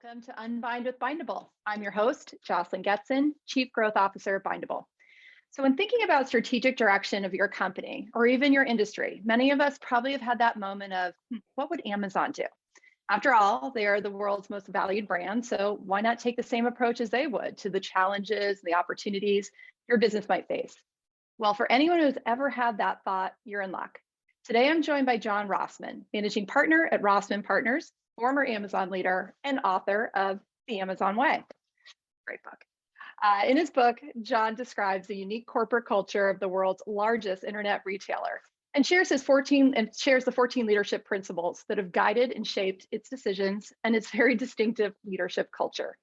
Welcome to Unbind with Bindable. I'm your host, Jocelyn Getson, Chief Growth Officer at Bindable. So when thinking about strategic direction of your company or even your industry, many of us probably have had that moment of, what would Amazon do? After all, they are the world's most valued brand, so why not take the same approach as they would to the challenges, the opportunities your business might face? Well, for anyone who's ever had that thought, you're in luck. Today, I'm joined by John Rossman, Managing Partner at Rossman Partners, former Amazon leader and author of The Amazon Way. Great book. In his book, John describes the unique corporate culture of the world's largest internet retailer and shares the 14 leadership principles that have guided and shaped its decisions and its very distinctive leadership culture.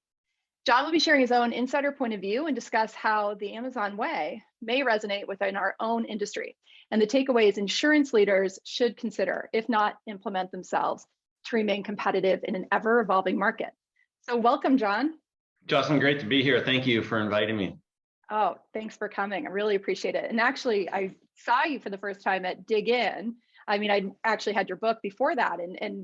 John will be sharing his own insider point of view and discuss how the Amazon way may resonate within our own industry and the takeaways insurance leaders should consider, if not implement themselves, to remain competitive in an ever-evolving market. So welcome, John. Jocelyn, great to be here. Thank you for inviting me. Oh, thanks for coming. I really appreciate it. And actually, I saw you for the first time at Dig In. I mean, I actually had your book before that,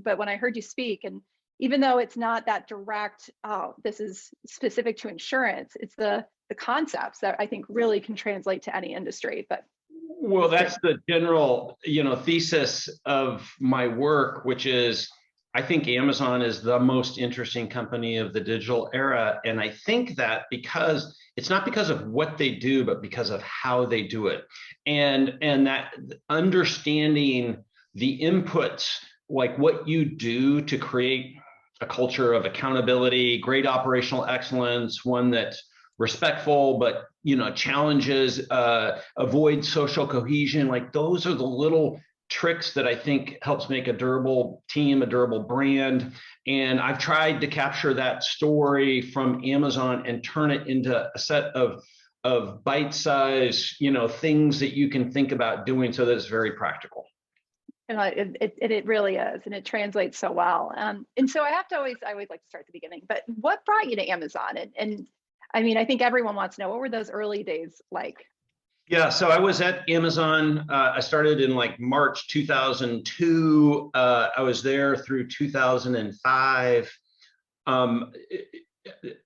but when I heard you speak, and even though it's not that direct, oh, this is specific to insurance, it's the concepts that I think really can translate to any industry. But well, that's the general, thesis of my work, which is I think Amazon is the most interesting company of the digital era. And I think that because it's not because of what they do, but because of how they do it. And that understanding the inputs, like what you do to create a culture of accountability, great operational excellence, one that's respectful, but challenges, avoid social cohesion. Like those are the little tricks that I think helps make a durable team, a durable brand. And I've tried to capture that story from Amazon and turn it into a set of bite-sized, things that you can think about doing so that it's very practical. It really is, and it translates so well. And so I always like to start at the beginning, but what brought you to Amazon? And I mean, I think everyone wants to know, what were those early days like? Yeah, so I was at Amazon. I started in like March 2002. I was there through 2005.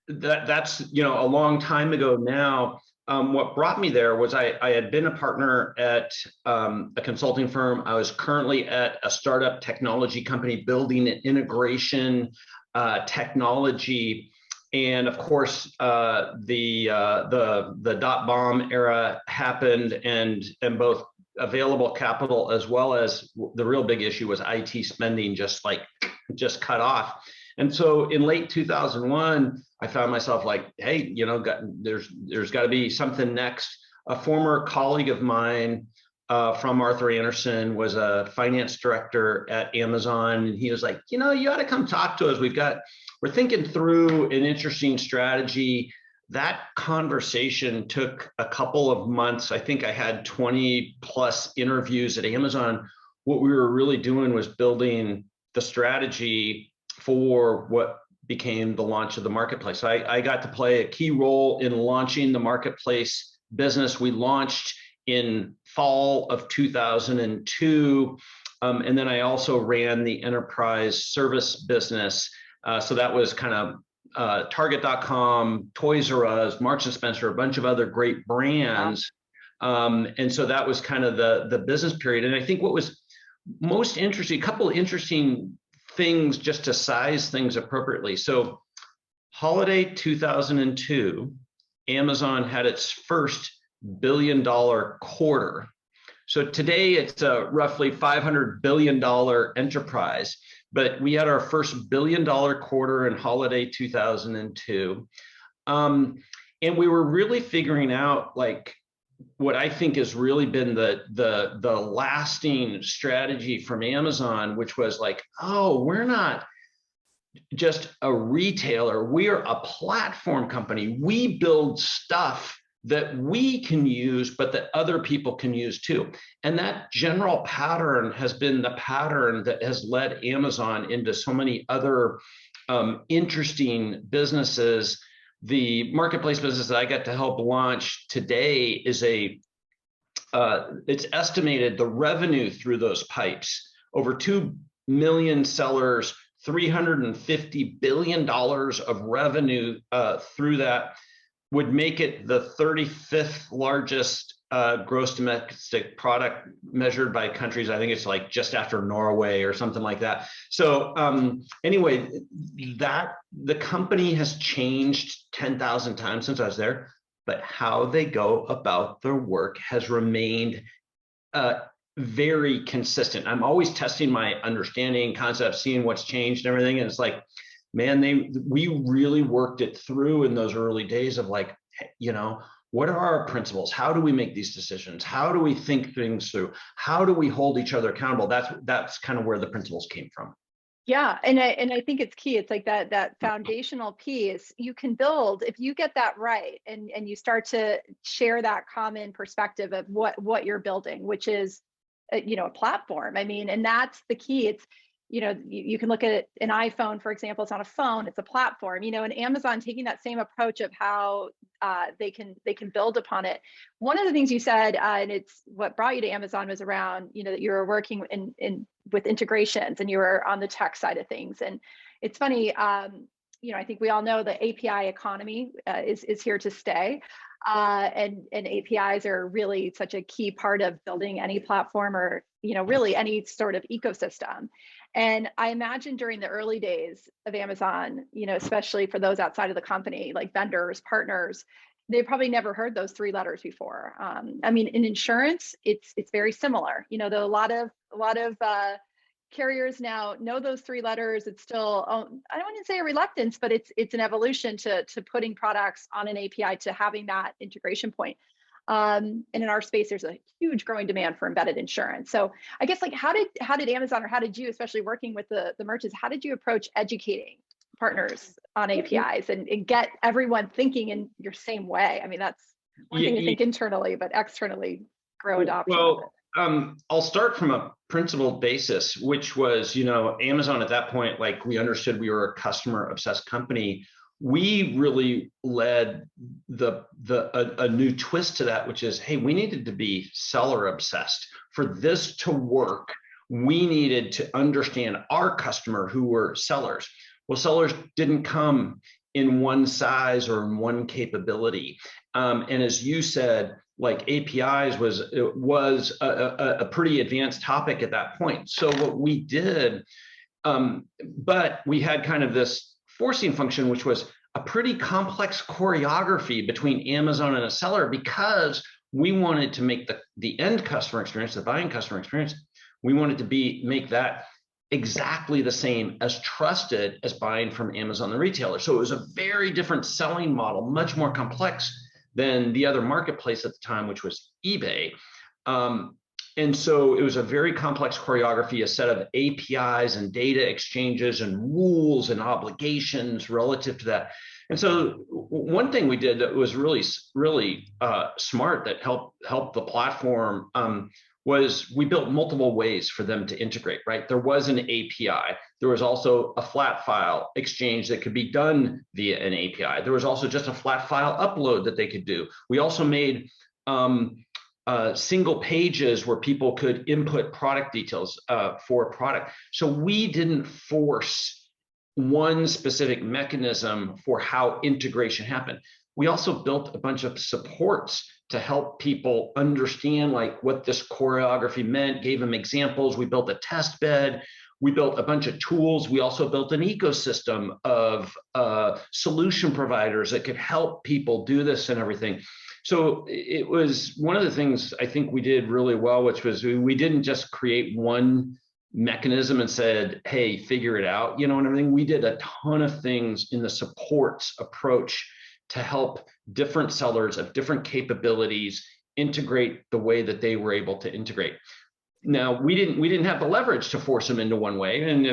That's a long time ago now. What brought me there was I had been a partner at a consulting firm. I was currently at a startup technology company building an integration technology. And of course, the dot-bomb era happened, and both available capital as well as the real big issue was IT spending just cut off. And so in late 2001, I found myself like, hey, there's got to be something next. A former colleague of mine from Arthur Andersen was a finance director at Amazon, and he was like, you ought to come talk to us. We're thinking through an interesting strategy. That conversation took a couple of months. I think I had 20 plus interviews at Amazon. What we were really doing was building the strategy for what became the launch of the marketplace. I got to play a key role in launching the marketplace business. We launched in fall of 2002. And then I also ran the enterprise service business. So that was kind of Target.com, Toys R Us, Marks and Spencer, a bunch of other great brands. And so that was kind of the business period. And I think what was most interesting, a couple of interesting things just to size things appropriately. So holiday 2002, Amazon had its first $1 billion quarter. So today it's a roughly $500 billion enterprise. But we had our first $1 billion quarter in holiday 2002. And we were really figuring out like what I think has really been the lasting strategy from Amazon, which was like, oh, we're not just a retailer, we are a platform company. We build stuff that we can use, but that other people can use too. And that general pattern has been the pattern that has led Amazon into so many other interesting businesses. The marketplace business that I get to help launch today is it's estimated the revenue through those pipes, over 2 million sellers, $350 billion of revenue through that would make it the 35th largest gross domestic product measured by countries. I think it's like just after Norway or something like that. So anyway, that the company has changed 10,000 times since I was there, but how they go about their work has remained very consistent. I'm always testing my understanding, concepts, seeing what's changed and everything. And it's like, man, we really worked it through in those early days of like, you know, what are our principles? How do we make these decisions? How do we think things through? How do we hold each other accountable? That's kind of where the principles came from. Yeah, and I think it's key. It's like that foundational piece you can build if you get that right, and you start to share that common perspective of what you're building, which is a platform. I mean, and that's the key. It's you can look at an iPhone, for example. It's not a phone; it's a platform. And Amazon taking that same approach of how they can build upon it. One of the things you said, and it's what brought you to Amazon, was around that you were working in with integrations and you were on the tech side of things. And it's funny, I think we all know the API economy is here to stay. And APIs are really such a key part of building any platform or, really any sort of ecosystem. And I imagine during the early days of Amazon, especially for those outside of the company, like vendors, partners, they probably never heard those three letters before. I mean, in insurance, it's very similar. Though a lot of carriers now know those three letters. It's still, I don't want to say a reluctance, but it's an evolution to putting products on an API, to having that integration point. And in our space, there's a huge growing demand for embedded insurance. So I guess, like, how did Amazon, or how did you, especially working with the merchants, how did you approach educating partners on APIs and get everyone thinking in your same way? I mean, that's one thing to think internally, but externally grow adoption. Well, I'll start from a principled basis, which was, Amazon at that point, like, we understood we were a customer obsessed company. We really led a new twist to that, which is, hey, we needed to be seller obsessed. For this to work, we needed to understand our customer, who were sellers. Well, sellers didn't come in one size or in one capability. And as you said, like, APIs was a pretty advanced topic at that point. So what we did, but we had kind of this forcing function, which was a pretty complex choreography between Amazon and a seller, because we wanted to make the end customer experience, the buying customer experience, we wanted to make that exactly the same, as trusted as buying from Amazon, the retailer. So it was a very different selling model, much more complex than the other marketplace at the time, which was eBay. And so it was a very complex choreography, a set of APIs and data exchanges and rules and obligations relative to that. And so one thing we did that was really, really smart, that helped the platform, was we built multiple ways for them to integrate, right? There was an API. There was also a flat file exchange that could be done via an API. There was also just a flat file upload that they could do. We also made single pages where people could input product details for a product. So we didn't force one specific mechanism for how integration happened. We also built a bunch of supports to help people understand, like, what this choreography meant, gave them examples. We built a test bed. We built a bunch of tools. We also built an ecosystem of solution providers that could help people do this and everything. So it was one of the things I think we did really well, which was we didn't just create one mechanism and said, hey, figure it out, and everything. We did a ton of things in the supports approach to help different sellers of different capabilities integrate the way that they were able to integrate. Now, we didn't have the leverage to force them into one way, and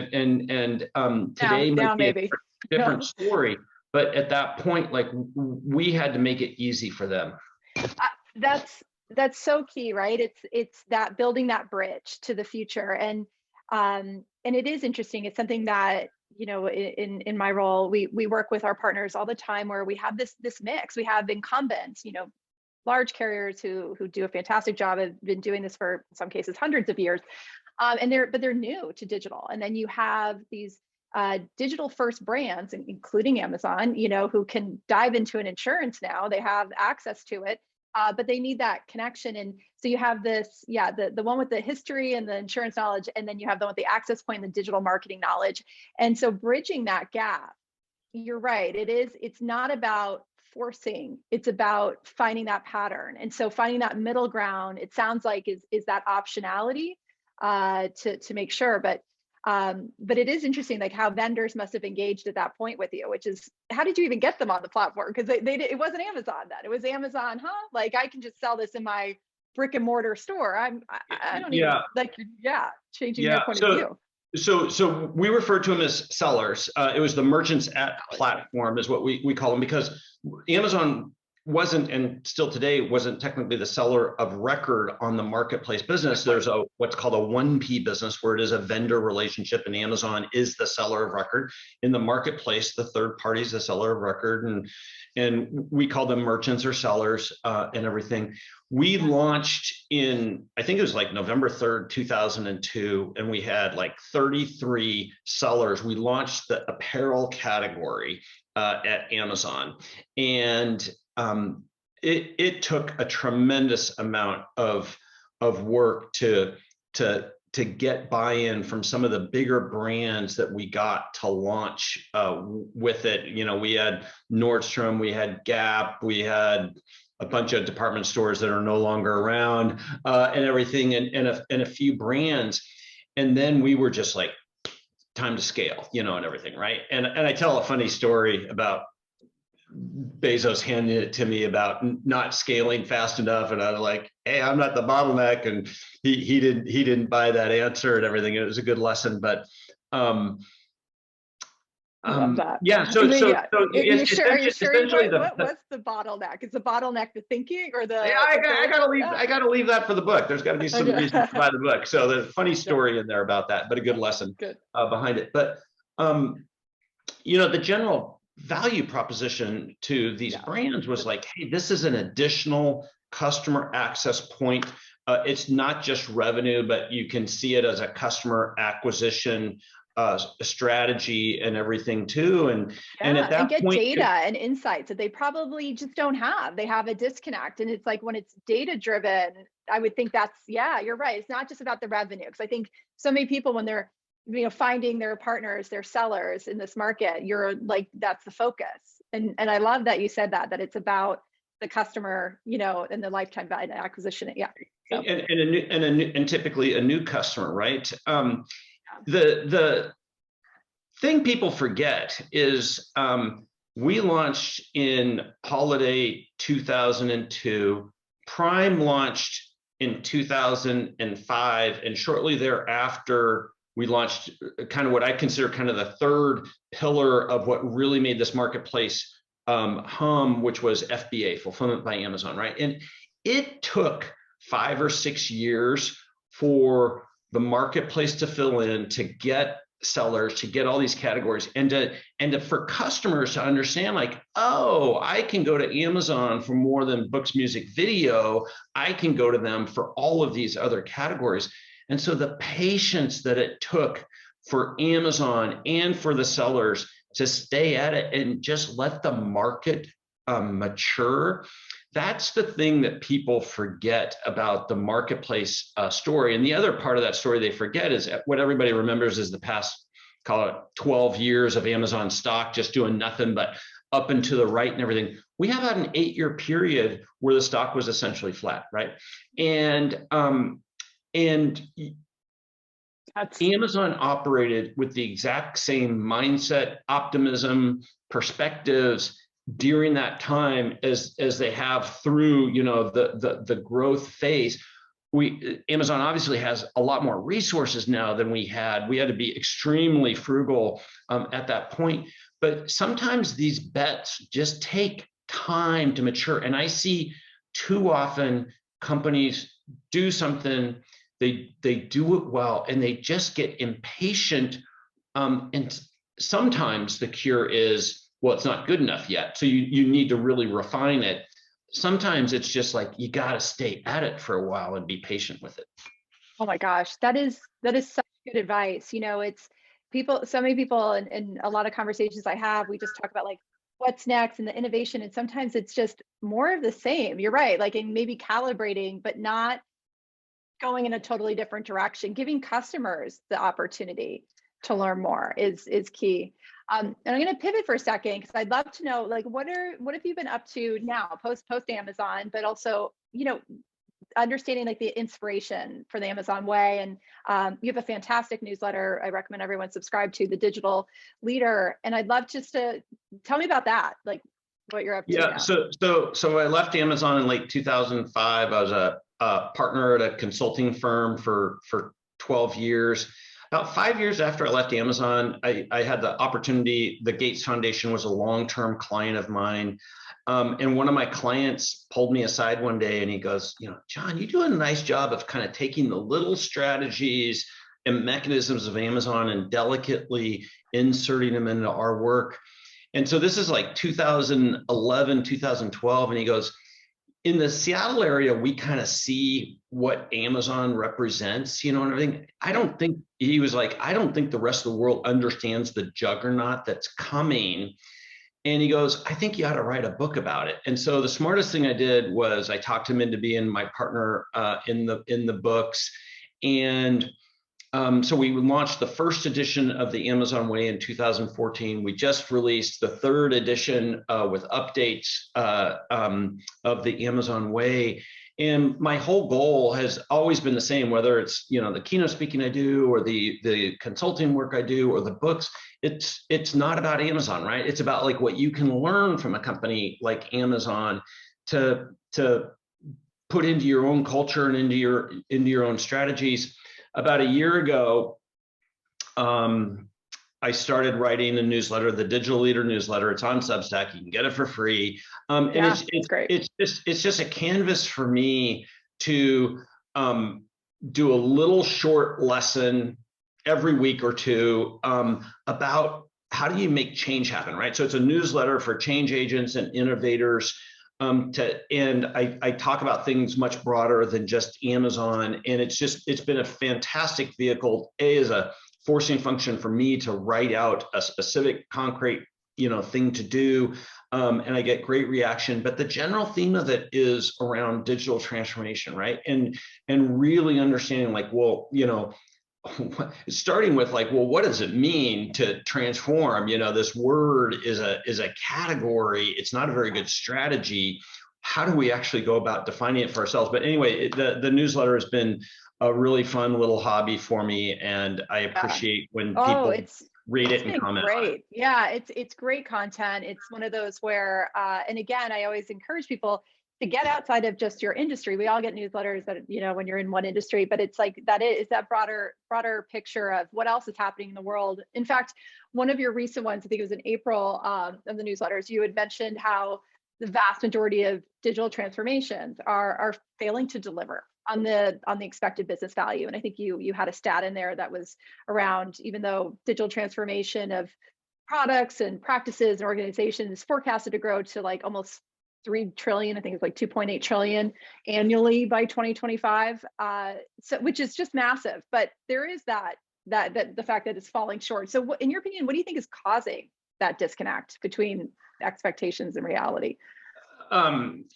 today might be a different story. But at that point, like, we had to make it easy for them. That's so key, right? It's that building that bridge to the future, and it is interesting. It's something that, in my role, we work with our partners all the time, where we have this mix. We have incumbents, large carriers who do a fantastic job, have been doing this for, in some cases, hundreds of years, but they're new to digital. And then you have these digital first brands, including Amazon, who can dive into an insurance now. They have access to it, but they need that connection. And so you have this, the one with the history and the insurance knowledge, and then you have the one with the access point and the digital marketing knowledge. And so bridging that gap, you're right. It's not about forcing, it's about finding that pattern. And so finding that middle ground, it sounds like is that optionality to make sure. But it is interesting, like how vendors must have engaged at that point with you, which is, how did you even get them on the platform? Because it wasn't Amazon then. It was Amazon, huh? Like, I can just sell this in my brick and mortar store. I don't even like, changing their point of view. So we refer to them as sellers. It was the merchants at platform is what we call them, because Amazon wasn't, and still today wasn't technically the seller of record on the marketplace business. There's what's called a 1P business, where it is a vendor relationship, and Amazon is the seller of record. In the marketplace, the third party is the seller of record, and we call them merchants or sellers and everything. We launched in, I think it was like November 3rd, 2002, and we had like 33 sellers. We launched the apparel category at Amazon, and it took a tremendous amount of work to get buy-in from some of the bigger brands that we got to launch with it. We had Nordstrom, we had Gap, we had a bunch of department stores that are no longer around and everything, and a few brands. And then we were just like, time to scale, and everything, right? And I tell a funny story about Bezos handed it to me about not scaling fast enough, and I was like, "Hey, I'm not the bottleneck," and he didn't buy that answer and everything. It was a good lesson, but I love that. Yeah. So you're sure? What's the bottleneck? Is the bottleneck the thinking or the? Yeah, I gotta leave that for the book. There's got to be some reason to buy the book. So there's a funny story in there about that, but a good lesson behind it. But the general value proposition to these brands was like, hey, this is an additional customer access point. It's not just revenue, but you can see it as a customer acquisition strategy and everything too. And at that get point, data and insights that they probably just don't have. They have a disconnect. And it's like, when it's data driven, I would think that's, you're right. It's not just about the revenue. Because I think so many people, when they're finding their partners, their sellers in this market, you're like, that's the focus. And I love that you said that it's about the customer, and the lifetime value acquisition. Yeah. So. And typically a new customer, right? The thing people forget is we launched in holiday 2002, Prime launched in 2005, and shortly thereafter, we launched kind of what I consider kind of the third pillar of what really made this marketplace hum, which was FBA, Fulfillment by Amazon, right? And it took 5 or 6 years for the marketplace to fill in, to get sellers, to get all these categories, and for customers to understand, like, oh, I can go to Amazon for more than books, music, video. I can go to them for all of these other categories. And so the patience that it took for Amazon and for the sellers to stay at it and just let the market mature, that's the thing that people forget about the marketplace story. And the other part of that story they forget is what everybody remembers is the past, call it 12 years of Amazon stock just doing nothing but up and to the right and everything. We have had an 8-year period where the stock was essentially flat, right? And Amazon operated with the exact same mindset, optimism, perspectives during that time as they have through the growth phase. Amazon obviously has a lot more resources now than we had. We had to be extremely frugal at that point. But sometimes these bets just take time to mature. And I see too often companies do something, they do it well, and they just get impatient. And sometimes the cure is, well, it's not good enough yet, so you need to really refine it. Sometimes it's just like, you got to stay at it for a while and be patient with it. Oh my gosh, that is such good advice. It's so many people in a lot of conversations I have, we just talk about like what's next and the innovation. And sometimes it's just more of the same. You're right. Like, and maybe calibrating, but not going in a totally different direction. Giving customers the opportunity to learn more is key. And I'm going to pivot for a second because I'd love to know, like, what have you been up to now, post Amazon, but also, understanding like the inspiration for the Amazon way. And you have a fantastic newsletter I recommend everyone subscribe to, The Digital Leader. And I'd love just to tell me about that, like what you're up to now. So I left Amazon in late 2005. I was a partner at a consulting firm for 12 years. About 5 years after I left Amazon, I had the opportunity. The Gates Foundation was a long-term client of mine. And one of my clients pulled me aside one day and he goes, John, you do a nice job of kind of taking the little strategies and mechanisms of Amazon and delicately inserting them into our work. And so this is like 2011, 2012. And he goes, in the Seattle area, we kind of see what Amazon represents, and everything. I don't think the rest of the world understands the juggernaut that's coming. And he goes, I think you ought to write a book about it. And so the smartest thing I did was I talked him into being my partner in the books. And so we launched the first edition of the Amazon Way in 2014. We just released the third edition with updates of the Amazon Way. And my whole goal has always been the same, whether it's the keynote speaking I do, or the consulting work I do, or the books. It's not about Amazon, right? It's about like what you can learn from a company like Amazon to put into your own culture and into your own strategies. About a year ago, I started writing a newsletter, the Digital Leader newsletter. It's on Substack. You can get it for free. And it's great. It's just a canvas for me to do a little short lesson every week or two about how do you make change happen, right? So it's a newsletter for change agents and innovators. And I talk about things much broader than just Amazon. And it's been a fantastic vehicle, as a forcing function for me to write out a specific concrete, thing to do. And I get great reaction, but the general theme of it is around digital transformation, right? And really understanding like, well, starting with like, well, what does it mean to transform? This word is a category. It's not a very good strategy. How do we actually go about defining it for ourselves? But anyway, the newsletter has been a really fun little hobby for me, and I appreciate when people read it and comment on it. Yeah, it's great content. It's one of those where, and again, I always encourage people to get outside of just your industry. We all get newsletters that, when you're in one industry, but it's like that broader picture of what else is happening in the world. In fact, one of your recent ones, I think it was in April, of the newsletters, you had mentioned how the vast majority of digital transformations are failing to deliver on the expected business value. And I think you had a stat in there that was around, even though digital transformation of products and practices and organizations is forecasted to grow to like almost 3 trillion, I think it's like 2.8 trillion annually by 2025. So, which is just massive, but there is that the fact that it's falling short. So in your opinion, what do you think is causing that disconnect between expectations and reality?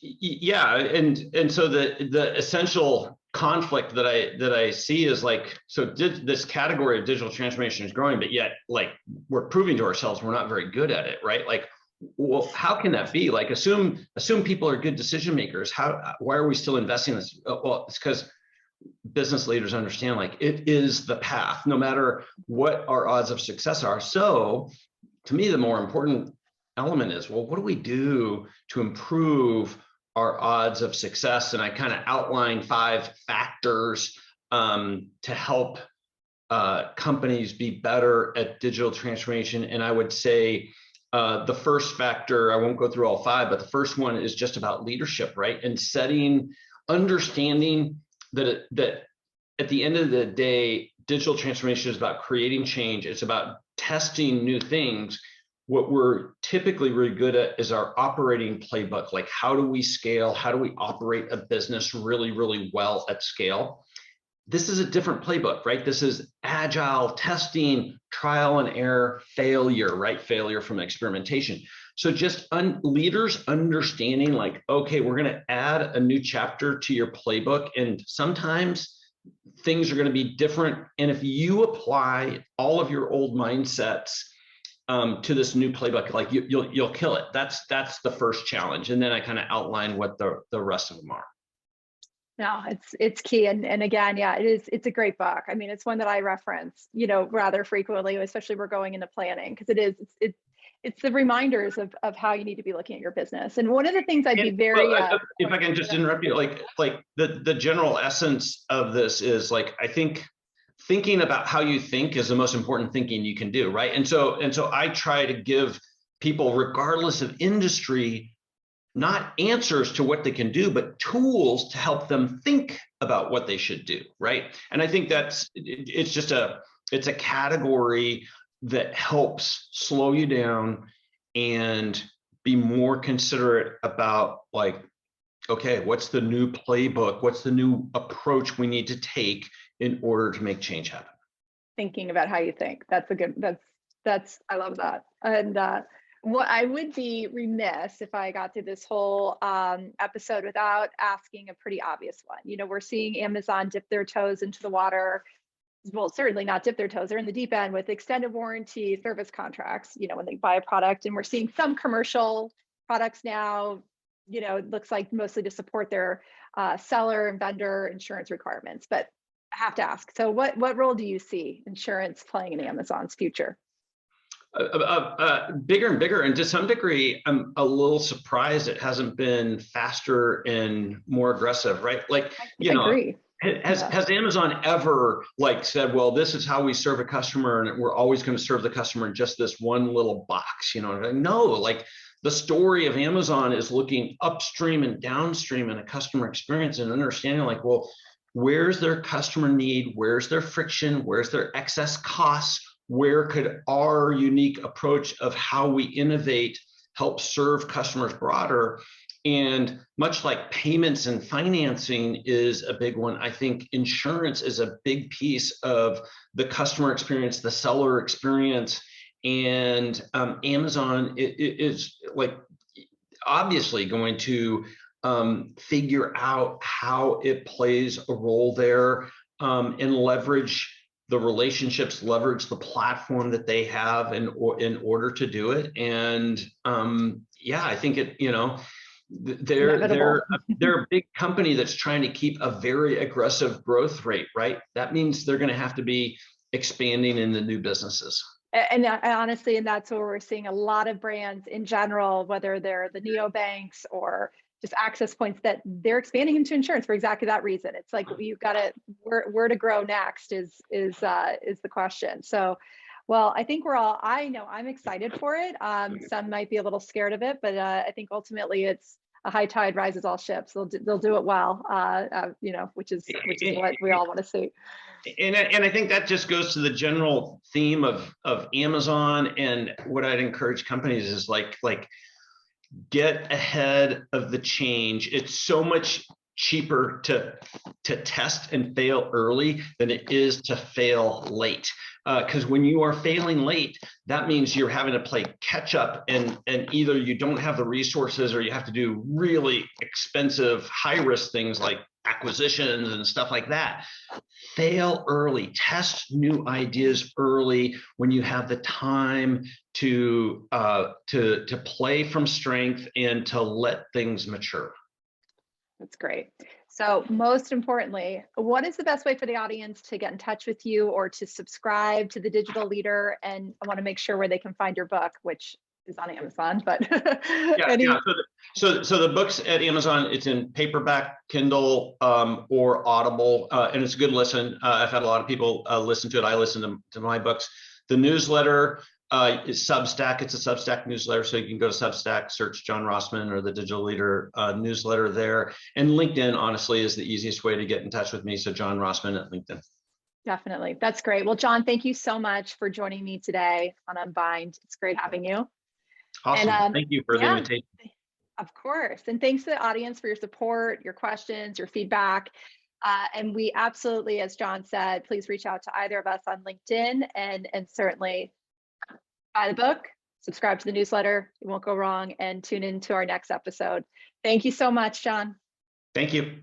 Yeah, and so the essential conflict that I see is like, so this category of digital transformation is growing, but yet like we're proving to ourselves we're not very good at it, right? Like, well, how can that be? Like, assume people are good decision makers. Why are we still investing in this? Well, it's because business leaders understand like it is the path, no matter what our odds of success are. So to me, the more important element is, well, what do we do to improve our odds of success? And I kind of outlined 5 factors to help companies be better at digital transformation. And I would say the first factor, I won't go through all 5, but the first one is just about leadership, right? And understanding that at the end of the day, digital transformation is about creating change. It's about testing new things. What we're typically really good at is our operating playbook. Like, how do we scale? How do we operate a business really, really well at scale? this is a different playbook, right? This is agile testing, trial and error, failure, right? Failure from experimentation. So just leaders understanding like, okay, we're going to add a new chapter to your playbook. And sometimes things are going to be different. And if you apply all of your old mindsets to this new playbook, like you'll kill it. That's the first challenge. And then I kind of outline what the rest of them are. No, it's key. And again, yeah, it's a great book. I mean, it's one that I reference, rather frequently, especially we're going into planning, because it's the reminders of how you need to be looking at your business. And one of the things I'd be very if I can just interrupt you, like the general essence of this is like, I think thinking about how you think is the most important thinking you can do, right? And so I try to give people, regardless of industry, not answers to what they can do, but tools to help them think about what they should do, right? And I think it's a category that helps slow you down and be more considerate about like, okay, what's the new playbook? What's the new approach we need to take in order to make change happen? Thinking about how you think. That's I love that. And what I would be remiss if I got through this whole episode without asking a pretty obvious one. We're seeing Amazon dip their toes into the water. Well, certainly not dip their toes. They're in the deep end with extended warranty service contracts, when they buy a product. And we're seeing some commercial products now, it looks like mostly to support their seller and vendor insurance requirements. But I have to ask, so what role do you see insurance playing in Amazon's future? Bigger and bigger, and to some degree, I'm a little surprised it hasn't been faster and more aggressive, right? Like, I agree. Has Amazon ever like said, well, this is how we serve a customer, and we're always going to serve the customer in just this one little box? No, like the story of Amazon is looking upstream and downstream in a customer experience and understanding like, well, where's their customer need? Where's their friction? Where's their excess costs? Where could our unique approach of how we innovate help serve customers broader? And much like payments and financing is a big one, I think insurance is a big piece of the customer experience, the seller experience. And Amazon is like obviously going to figure out how it plays a role there and leverage the relationships, leverage the platform that they have in order to do it. And yeah, I think they're a big company that's trying to keep a very aggressive growth rate, right? That means they're going to have to be expanding in the new businesses. And honestly, and that's where we're seeing a lot of brands in general, whether they're the neobanks or just access points, that they're expanding into insurance for exactly that reason. It's like you've got to where to grow next is the question. So, well, I think I know I'm excited for it. Some might be a little scared of it, but I think ultimately it's a high tide rises all ships. They'll do it well, which is what we all want to see. And I think that just goes to the general theme of Amazon. And what I'd encourage companies is like get ahead of the change. It's so much cheaper to test and fail early than it is to fail late. Because when you are failing late, that means you're having to play catch up, and either you don't have the resources or you have to do really expensive, high risk things like acquisitions and stuff like that. Fail early, test new ideas early when you have the time to play from strength and to let things mature. That's great. So most importantly, what is the best way for the audience to get in touch with you or to subscribe to The Digital Leader? And I want to make sure where they can find your book, which is on Amazon, but So the book's at Amazon. It's in paperback, Kindle, or Audible, and it's a good listen. I've had a lot of people listen to it. I listen to my books. The newsletter is Substack. It's a Substack newsletter, so you can go to Substack, search John Rossman or the Digital Leader newsletter there. And LinkedIn, honestly, is the easiest way to get in touch with me. So John Rossman at LinkedIn. Definitely. That's great. Well, John, thank you so much for joining me today on UNBIND. It's great having you. Awesome. And, thank you for the invitation. Of course. And thanks to the audience for your support, your questions, your feedback. And we absolutely, as John said, please reach out to either of us on LinkedIn and certainly buy the book, subscribe to the newsletter. It won't go wrong, and tune in to our next episode. Thank you so much, John. Thank you.